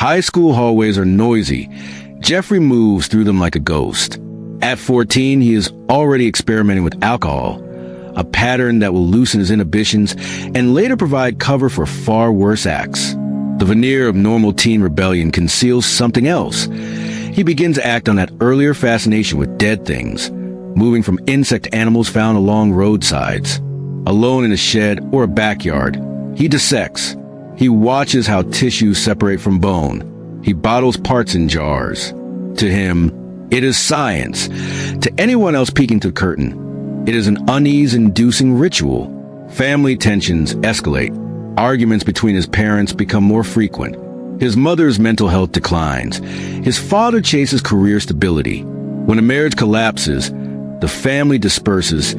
High school hallways are noisy. Jeffrey moves through them like a ghost. At 14, he is already experimenting with alcohol, a pattern that will loosen his inhibitions and later provide cover for far worse acts. The veneer of normal teen rebellion conceals something else. He begins to act on that earlier fascination with dead things, moving from insect animals found along roadsides. Alone in a shed or a backyard, he dissects. He watches how tissues separate from bone. He bottles parts in jars. To him, it is science. To anyone else peeking through the curtain, it is an unease-inducing ritual. Family tensions escalate. Arguments between his parents become more frequent. His mother's mental health declines. His father chases career stability. When a marriage collapses, the family disperses.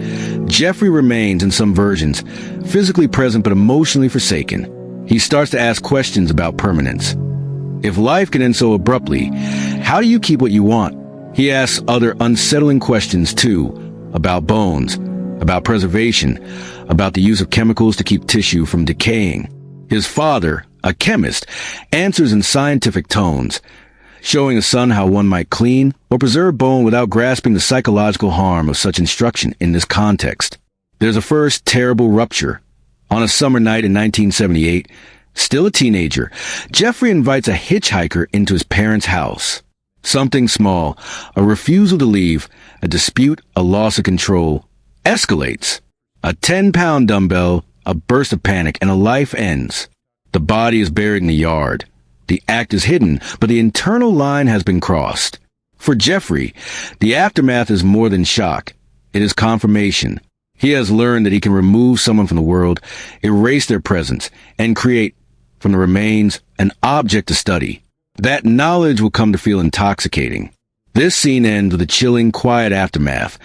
Jeffrey remains, in some versions, physically present but emotionally forsaken. He starts to ask questions about permanence. If life can end so abruptly, how do you keep what you want? He asks other unsettling questions, too, about bones, about preservation, about the use of chemicals to keep tissue from decaying. His father, a chemist, answers in scientific tones, showing his son how one might clean or preserve bone without grasping the psychological harm of such instruction in this context. There's a first terrible rupture. On a summer night in 1978, still a teenager, Jeffrey invites a hitchhiker into his parents' house. Something small, a refusal to leave, a dispute, a loss of control, escalates. A 10-pound dumbbell, a burst of panic, and a life ends. The body is buried in the yard. The act is hidden, but the internal line has been crossed. For Jeffrey, the aftermath is more than shock. It is confirmation. He has learned that he can remove someone from the world, erase their presence, and create, from the remains, an object to study. That knowledge will come to feel intoxicating. This scene ends with a chilling, quiet aftermath.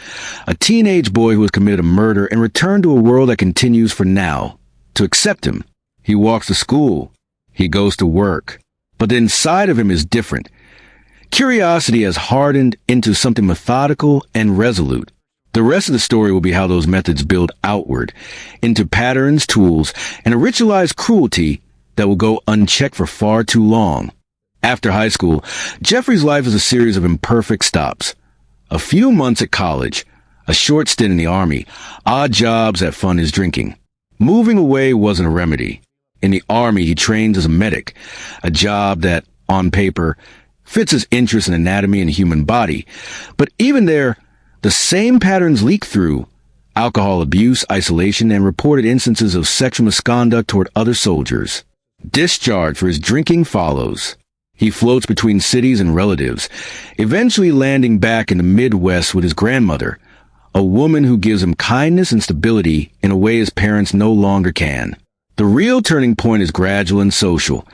A teenage boy who has committed a murder and returned to a world that continues for now, to accept him. He walks to school. He goes to work. But the inside of him is different. Curiosity has hardened into something methodical and resolute. The rest of the story will be how those methods build outward, into patterns, tools, and a ritualized cruelty that will go unchecked for far too long. After high school, Jeffrey's life is a series of imperfect stops. A few months at college, a short stint in the army, odd jobs that fund his drinking. Moving away wasn't a remedy. In the army, he trains as a medic, a job that, on paper, fits his interest in anatomy and the human body. But even there, the same patterns leak through: alcohol abuse, isolation, and reported instances of sexual misconduct toward other soldiers. Discharge for his drinking follows. He floats between cities and relatives, eventually landing back in the Midwest with his grandmother, a woman who gives him kindness and stability in a way his parents no longer can. The real turning point is gradual and social.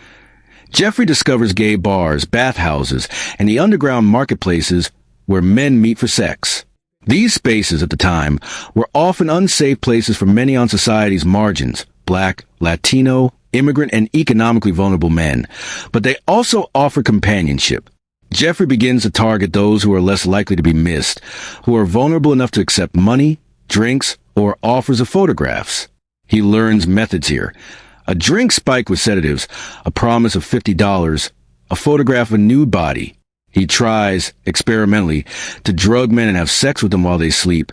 Jeffrey discovers gay bars, bathhouses, and the underground marketplaces where men meet for sex. These spaces at the time were often unsafe places for many on society's margins: Black, Latino, immigrant, and economically vulnerable men. But they also offer companionship. Jeffrey begins to target those who are less likely to be missed, who are vulnerable enough to accept money, drinks, or offers of photographs. He learns methods here: a drink spiked with sedatives, a promise of $50, a photograph of a nude body. He tries, experimentally, to drug men and have sex with them while they sleep.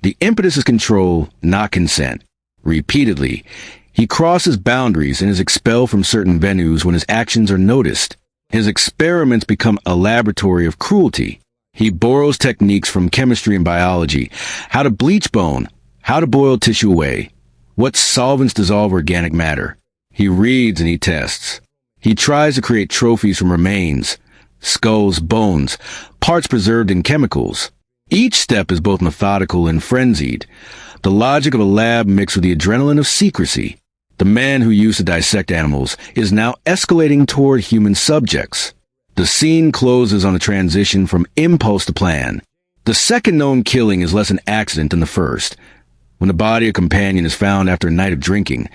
The impetus is control, not consent. Repeatedly, he crosses boundaries and is expelled from certain venues when his actions are noticed. His experiments become a laboratory of cruelty. He borrows techniques from chemistry and biology: how to bleach bone, how to boil tissue away, what solvents dissolve organic matter. He reads and he tests. He tries to create trophies from remains: skulls, bones, parts preserved in chemicals. Each step is both methodical and frenzied, the logic of a lab mixed with the adrenaline of secrecy. The man who used to dissect animals is now escalating toward human subjects. The scene closes on a transition from impulse to plan. The second known killing is less an accident than the first. When the body of a companion is found after a night of drinking,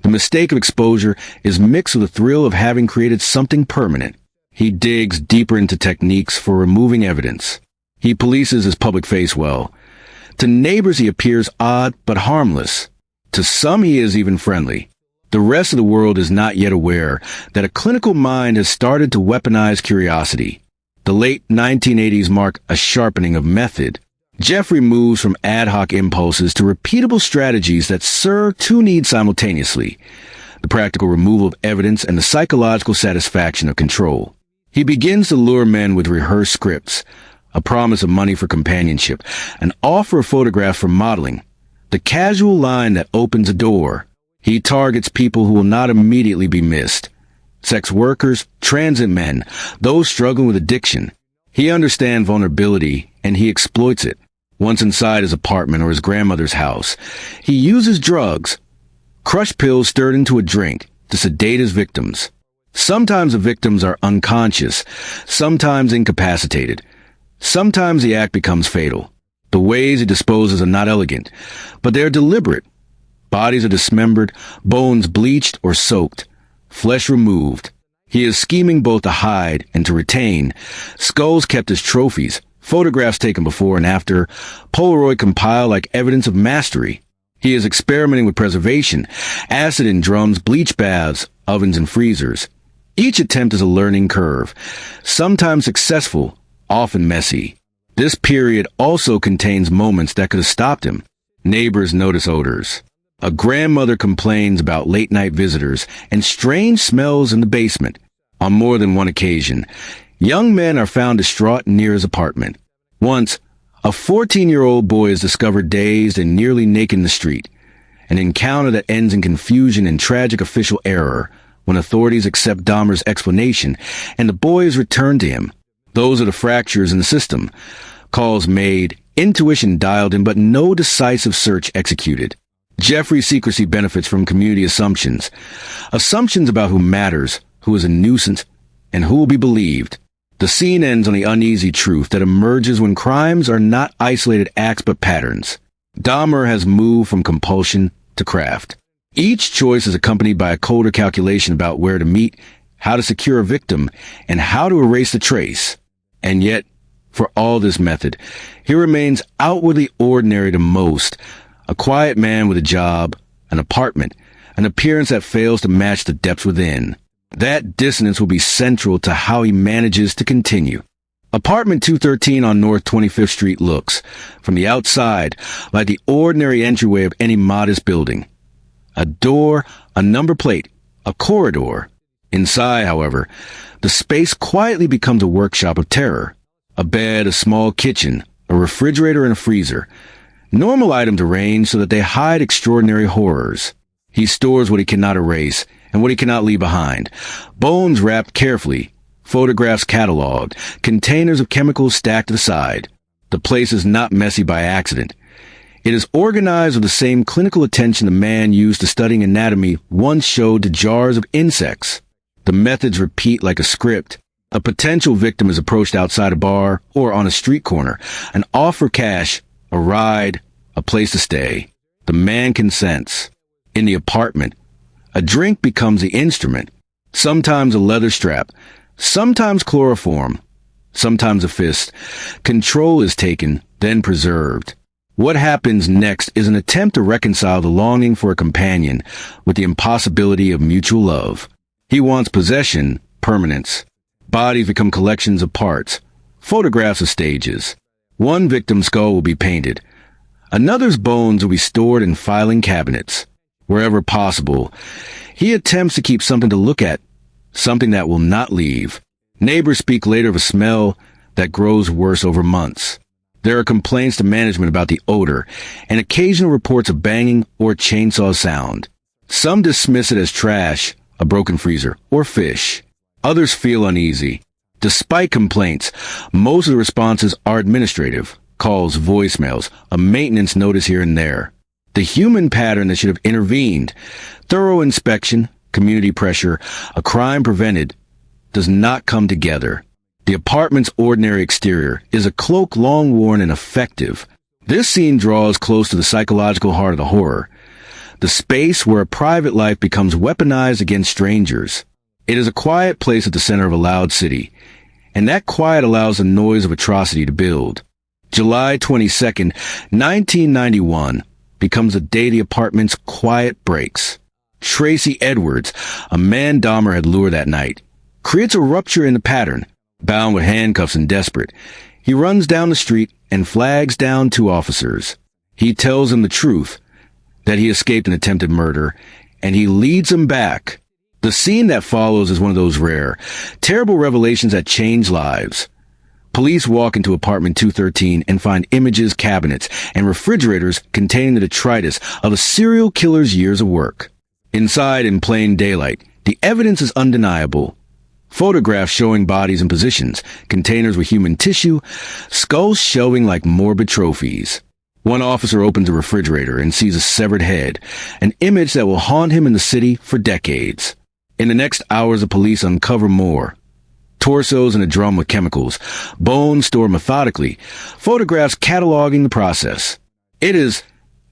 the mistake of exposure is mixed with the thrill of having created something permanent. He digs deeper into techniques for removing evidence. He polices his public face well. To neighbors he appears odd but harmless. To some he is even friendly. The rest of the world is not yet aware that a clinical mind has started to weaponize curiosity. The late 1980s mark a sharpening of method. Jeffrey moves from ad hoc impulses to repeatable strategies that serve two needs simultaneously: the practical removal of evidence and the psychological satisfaction of control. He begins to lure men with rehearsed scripts, a promise of money for companionship, an offer of photographs for modeling, the casual line that opens a door. He targets people who will not immediately be missed: sex workers, transit men, those struggling with addiction. He understands vulnerability, and he exploits it. Once inside his apartment or his grandmother's house, he uses drugs, crushed pills stirred into a drink, to sedate his victims. Sometimes the victims are unconscious, sometimes incapacitated. Sometimes the act becomes fatal. The ways he disposes are not elegant, but they are deliberate. Bodies are dismembered, bones bleached or soaked, flesh removed. He is scheming both to hide and to retain. Skulls kept as trophies, photographs taken before and after, Polaroid compiled like evidence of mastery. He is experimenting with preservation, acid in drums, bleach baths, ovens and freezers. Each attempt is a learning curve, sometimes successful, often messy. This period also contains moments that could have stopped him. Neighbors notice odors. A grandmother complains about late-night visitors and strange smells in the basement. On more than one occasion, young men are found distraught near his apartment. Once, a 14-year-old boy is discovered dazed and nearly naked in the street, an encounter that ends in confusion and tragic official error when authorities accept Dahmer's explanation and the boy is returned to him. Those are the fractures in the system. Calls made, intuition dialed in, but no decisive search executed. Jeffrey's secrecy benefits from community assumptions. Assumptions about who matters, who is a nuisance, and who will be believed. The scene ends on the uneasy truth that emerges when crimes are not isolated acts but patterns. Dahmer has moved from compulsion to craft. Each choice is accompanied by a colder calculation about where to meet, how to secure a victim, and how to erase the trace. And yet, for all this method, he remains outwardly ordinary to most, a quiet man with a job, an apartment, an appearance that fails to match the depths within. That dissonance will be central to how he manages to continue. Apartment 213 on North 25th Street looks, from the outside, like the ordinary entryway of any modest building. A door, a number plate, a corridor. Inside, however, the space quietly becomes a workshop of terror. A bed, a small kitchen, a refrigerator and a freezer. Normal items arranged so that they hide extraordinary horrors. He stores what he cannot erase and what he cannot leave behind. Bones wrapped carefully, photographs cataloged, containers of chemicals stacked to the side. The place is not messy by accident. It is organized with the same clinical attention the man used to studying anatomy once showed to jars of insects. The methods repeat like a script. A potential victim is approached outside a bar or on a street corner. An offer cash, a ride, a place to stay. The man consents. In the apartment, a drink becomes the instrument. Sometimes a leather strap, sometimes chloroform, sometimes a fist. Control is taken, then preserved. What happens next is an attempt to reconcile the longing for a companion with the impossibility of mutual love. He wants possession, permanence. Bodies become collections of parts, photographs of stages. One victim's skull will be painted. Another's bones will be stored in filing cabinets. Wherever possible, he attempts to keep something to look at, something that will not leave. Neighbors speak later of a smell that grows worse over months. There are complaints to management about the odor, and occasional reports of banging or chainsaw sound. Some dismiss it as trash, a broken freezer, or fish. Others feel uneasy. Despite complaints, most of the responses are administrative, calls, voicemails, a maintenance notice here and there. The human pattern that should have intervened, thorough inspection, community pressure, a crime prevented, does not come together. The apartment's ordinary exterior is a cloak long worn and effective. This scene draws close to the psychological heart of the horror, the space where a private life becomes weaponized against strangers. It is a quiet place at the center of a loud city, and that quiet allows the noise of atrocity to build. July 22nd, 1991 becomes the day the apartment's quiet breaks. Tracy Edwards, a man Dahmer had lured that night, creates a rupture in the pattern. Bound with handcuffs and desperate, he runs down the street and flags down 2 officers. He tells them the truth, that he escaped an attempted murder, and he leads them back. The scene that follows is one of those rare, terrible revelations that change lives. Police walk into apartment 213 and find images, cabinets, and refrigerators containing the detritus of a serial killer's years of work. Inside, in plain daylight, the evidence is undeniable. Photographs showing bodies in positions, containers with human tissue, skulls shelving like morbid trophies. One officer opens a refrigerator and sees a severed head, an image that will haunt him in the city for decades. In the next hours, the police uncover more. Torsos in a drum with chemicals, bones stored methodically, photographs cataloging the process. It is,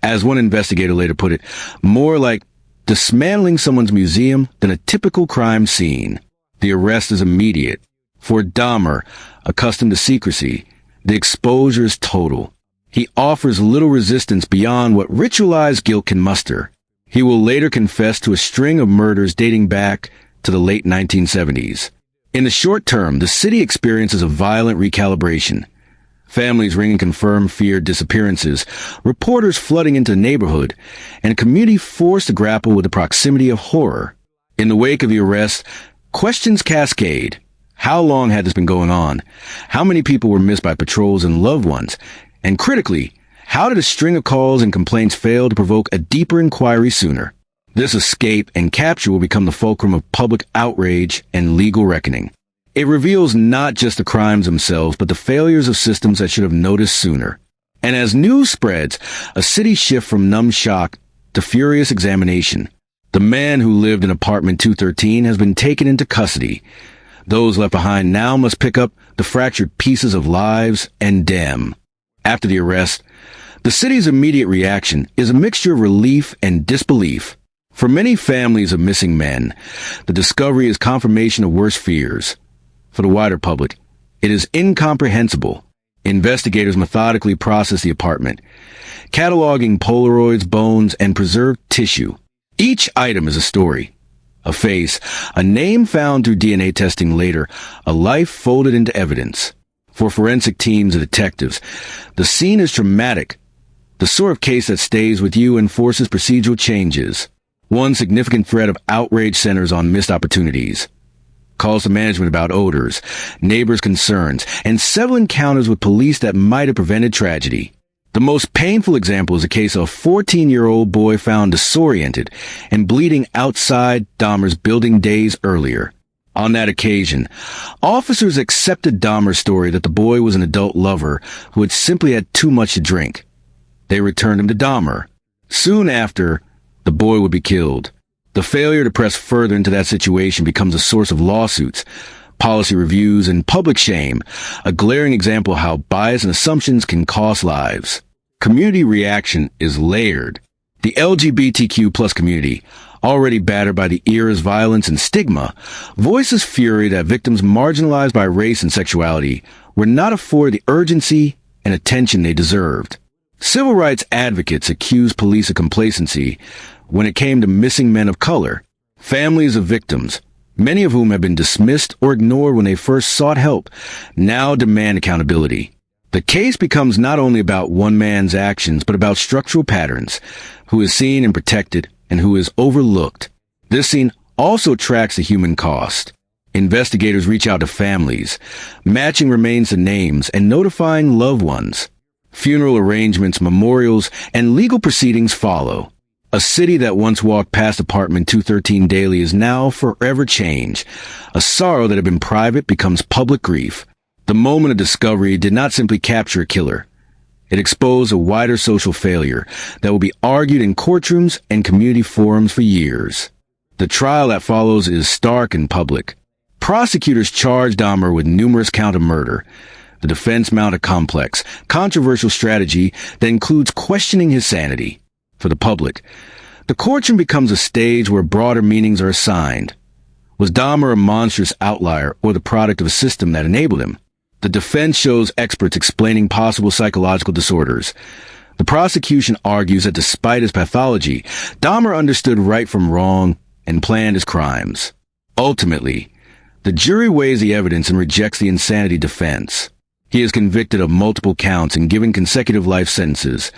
as one investigator later put it, more like dismantling someone's museum than a typical crime scene. The arrest is immediate. For Dahmer, accustomed to secrecy, the exposure is total. He offers little resistance beyond what ritualized guilt can muster. He will later confess to a string of murders dating back to the late 1970s. In the short term, the city experiences a violent recalibration. Families ringing confirmed feared disappearances, reporters flooding into the neighborhood, and a community forced to grapple with the proximity of horror. In the wake of the arrest, questions cascade. How long had this been going on? How many people were missed by patrols and loved ones? And critically, how did a string of calls and complaints fail to provoke a deeper inquiry sooner? This escape and capture will become the fulcrum of public outrage and legal reckoning. It reveals not just the crimes themselves, but the failures of systems that should have noticed sooner. And as news spreads, a city shifts from numb shock to furious examination. The man who lived in apartment 213 has been taken into custody. Those left behind now must pick up the fractured pieces of lives and damn. After the arrest, the city's immediate reaction is a mixture of relief and disbelief. For many families of missing men, the discovery is confirmation of worst fears. For the wider public, it is incomprehensible. Investigators methodically process the apartment, cataloging Polaroids, bones, and preserved tissue. Each item is a story. A face, a name found through DNA testing later, a life folded into evidence. For forensic teams and detectives, the scene is traumatic, the sort of case that stays with you and forces procedural changes. One significant thread of outrage centers on missed opportunities. Calls to management about odors, neighbors' concerns, and several encounters with police that might have prevented tragedy. The most painful example is a case of a 14-year-old boy found disoriented and bleeding outside Dahmer's building days earlier. On that occasion, officers accepted Dahmer's story that the boy was an adult lover who had simply had too much to drink. They returned him to Dahmer. Soon after, the boy would be killed. The failure to press further into that situation becomes a source of lawsuits, policy reviews, and public shame, a glaring example of how bias and assumptions can cost lives. Community reaction is layered. The LGBTQ+ community, already battered by the era's violence and stigma, voices fury that victims marginalized by race and sexuality were not afforded the urgency and attention they deserved. Civil rights advocates accused police of complacency when it came to missing men of color. Families of victims, many of whom had been dismissed or ignored when they first sought help, now demand accountability. The case becomes not only about one man's actions, but about structural patterns, who is seen and protected and who is overlooked. This scene also tracks the human cost. Investigators reach out to families, matching remains to names and notifying loved ones. Funeral arrangements, memorials, and legal proceedings follow. A city that once walked past apartment 213 daily is now forever changed. A sorrow that had been private becomes public grief. The moment of discovery did not simply capture a killer. It exposed a wider social failure that will be argued in courtrooms and community forums for years. The trial that follows is stark and public. Prosecutors charge Dahmer with numerous counts of murder. The defense mount a complex, controversial strategy that includes questioning his sanity. For the public, the courtroom becomes a stage where broader meanings are assigned. Was Dahmer a monstrous outlier or the product of a system that enabled him? The defense shows experts explaining possible psychological disorders. The prosecution argues that despite his pathology, Dahmer understood right from wrong and planned his crimes. Ultimately, the jury weighs the evidence and rejects the insanity defense. He is convicted of multiple counts and given consecutive life sentences,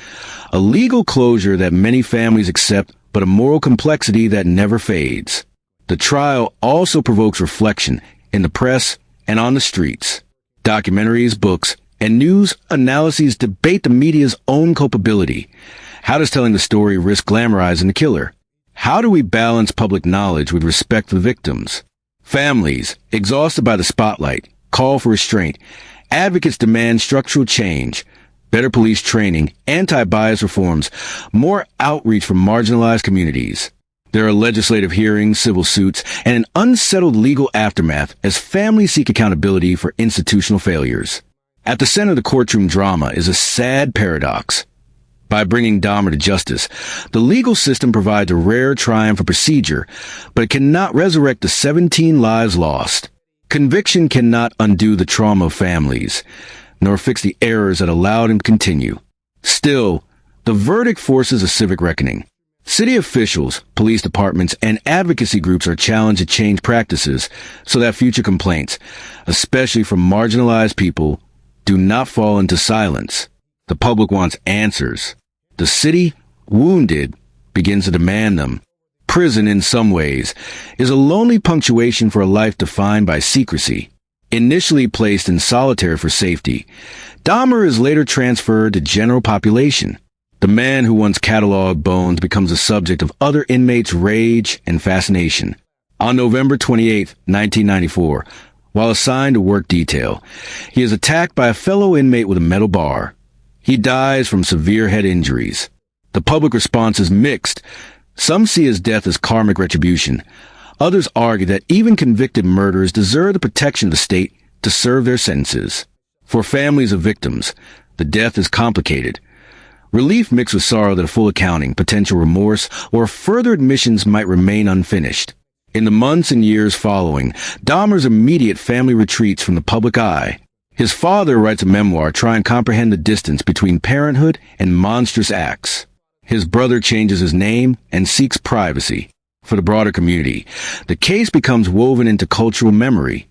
a legal closure that many families accept, but a moral complexity that never fades. The trial also provokes reflection in the press and on the streets. Documentaries, books, and news analyses debate the media's own culpability. How does telling the story risk glamorizing the killer? How do we balance public knowledge with respect for the victims? Families, exhausted by the spotlight, call for restraint. Advocates demand structural change, better police training, anti-bias reforms, more outreach from marginalized communities. There are legislative hearings, civil suits, and an unsettled legal aftermath as families seek accountability for institutional failures. At the center of the courtroom drama is a sad paradox. By bringing Dahmer to justice, the legal system provides a rare triumph of procedure, but it cannot resurrect the 17 lives lost. Conviction cannot undo the trauma of families, nor fix the errors that allowed him to continue. Still, the verdict forces a civic reckoning. City officials, police departments, and advocacy groups are challenged to change practices so that future complaints, especially from marginalized people, do not fall into silence. The public wants answers. The city, wounded, begins to demand them. Prison, in some ways, is a lonely punctuation for a life defined by secrecy. Initially placed in solitary for safety, Dahmer is later transferred to general population. The man who once cataloged bones becomes the subject of other inmates' rage and fascination. On November 28, 1994, while assigned to work detail, he is attacked by a fellow inmate with a metal bar. He dies from severe head injuries. The public response is mixed. Some see his death as karmic retribution. Others argue that even convicted murderers deserve the protection of the state to serve their sentences. For families of victims, the death is complicated. Relief mixed with sorrow that a full accounting, potential remorse, or further admissions might remain unfinished. In the months and years following, Dahmer's immediate family retreats from the public eye. His father writes a memoir trying to comprehend the distance between parenthood and monstrous acts. His brother changes his name and seeks privacy. For the broader community, the case becomes woven into cultural memory.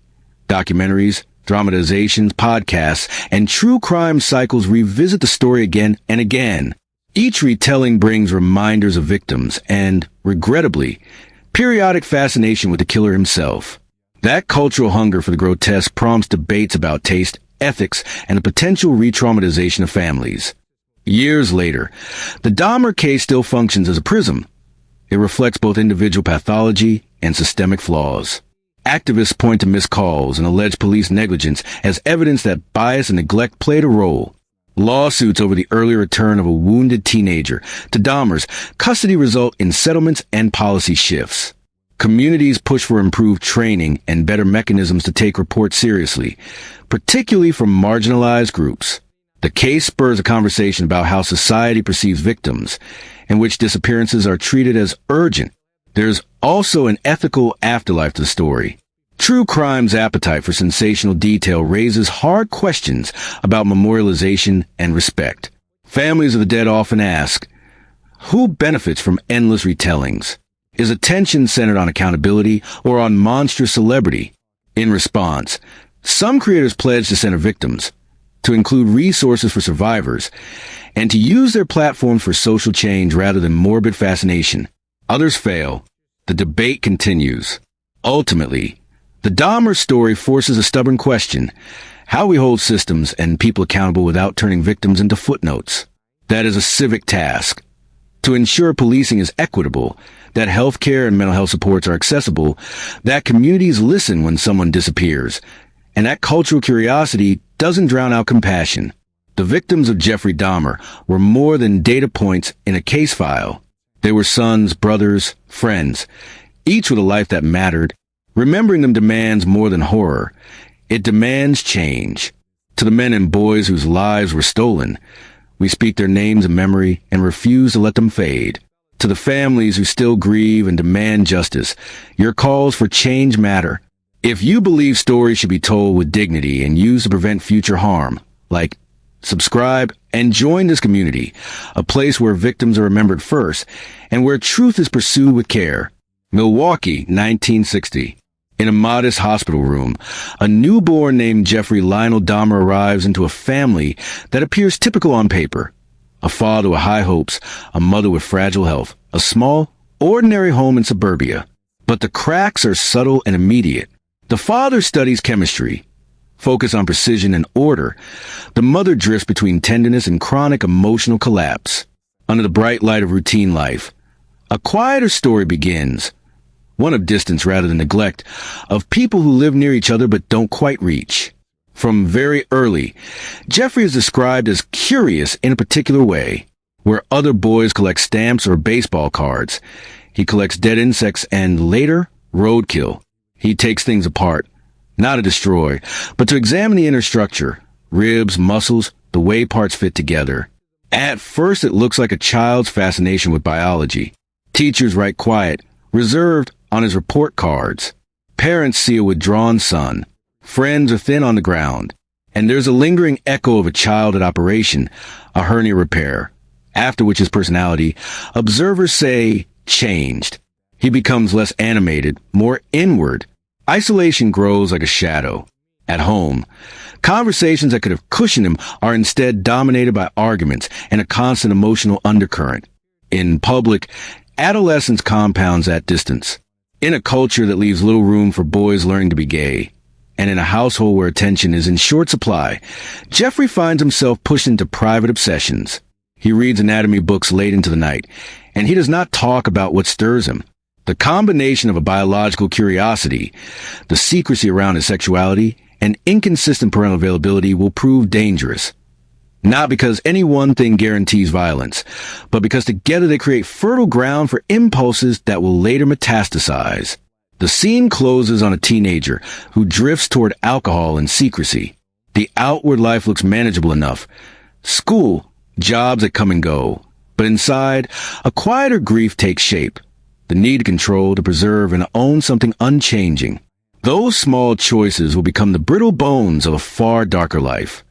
Documentaries, dramatizations, podcasts, and true crime cycles revisit the story again and again. Each retelling brings reminders of victims and, regrettably, periodic fascination with the killer himself. That cultural hunger for the grotesque prompts debates about taste, ethics, and the potential re-traumatization of families. Years later, the Dahmer case still functions as a prism. It reflects both individual pathology and systemic flaws. Activists point to missed calls and alleged police negligence as evidence that bias and neglect played a role. Lawsuits over the early return of a wounded teenager to Dahmer's custody result in settlements and policy shifts. Communities push for improved training and better mechanisms to take reports seriously, particularly from marginalized groups. The case spurs a conversation about how society perceives victims, in which disappearances are treated as urgent. There's also an ethical afterlife to the story. True crime's appetite for sensational detail raises hard questions about memorialization and respect. Families of the dead often ask, who benefits from endless retellings? Is attention centered on accountability or on monstrous celebrity? In response, some creators pledge to center victims, to include resources for survivors, and to use their platforms for social change rather than morbid fascination. Others fail. The debate continues. Ultimately, the Dahmer story forces a stubborn question: how we hold systems and people accountable without turning victims into footnotes. That is a civic task. To ensure policing is equitable, that healthcare and mental health supports are accessible, that communities listen when someone disappears, and that cultural curiosity doesn't drown out compassion. The victims of Jeffrey Dahmer were more than data points in a case file. They were sons, brothers, friends, each with a life that mattered. Remembering them demands more than horror. It demands change. To the men and boys whose lives were stolen, we speak their names in memory and refuse to let them fade. To the families who still grieve and demand justice, your calls for change matter. If you believe stories should be told with dignity and used to prevent future harm, like, subscribe, and join this community, a place where victims are remembered first and where truth is pursued with care. Milwaukee, 1960. In a modest hospital room, a newborn named Jeffrey Lionel Dahmer arrives into a family that appears typical on paper. A father with high hopes, a mother with fragile health, a small, ordinary home in suburbia. But the cracks are subtle and immediate. The father studies chemistry, focused on precision and order. The mother drifts between tenderness and chronic emotional collapse. Under the bright light of routine life, a quieter story begins. One of distance rather than neglect, of people who live near each other but don't quite reach. From very early, Jeffrey is described as curious in a particular way. Where other boys collect stamps or baseball cards, he collects dead insects and, later, roadkill. He takes things apart, not to destroy, but to examine the inner structure, ribs, muscles, the way parts fit together. At first, it looks like a child's fascination with biology. Teachers write quiet, reserved on his report cards. Parents see a withdrawn son. Friends are thin on the ground. And there's a lingering echo of a child at operation, a hernia repair, after which his personality, observers say, changed. He becomes less animated, more inward. Isolation grows like a shadow. At home, conversations that could have cushioned him are instead dominated by arguments and a constant emotional undercurrent. In public, adolescence compounds that distance. In a culture that leaves little room for boys learning to be gay, and in a household where attention is in short supply, Jeffrey finds himself pushed into private obsessions. He reads anatomy books late into the night, and he does not talk about what stirs him. The combination of a biological curiosity, the secrecy around his sexuality, and inconsistent parental availability will prove dangerous. Not because any one thing guarantees violence, but because together they create fertile ground for impulses that will later metastasize. The scene closes on a teenager who drifts toward alcohol and secrecy. The outward life looks manageable enough. School, jobs that come and go. But inside, a quieter grief takes shape. The need to control, to preserve, and to own something unchanging. Those small choices will become the brittle bones of a far darker life.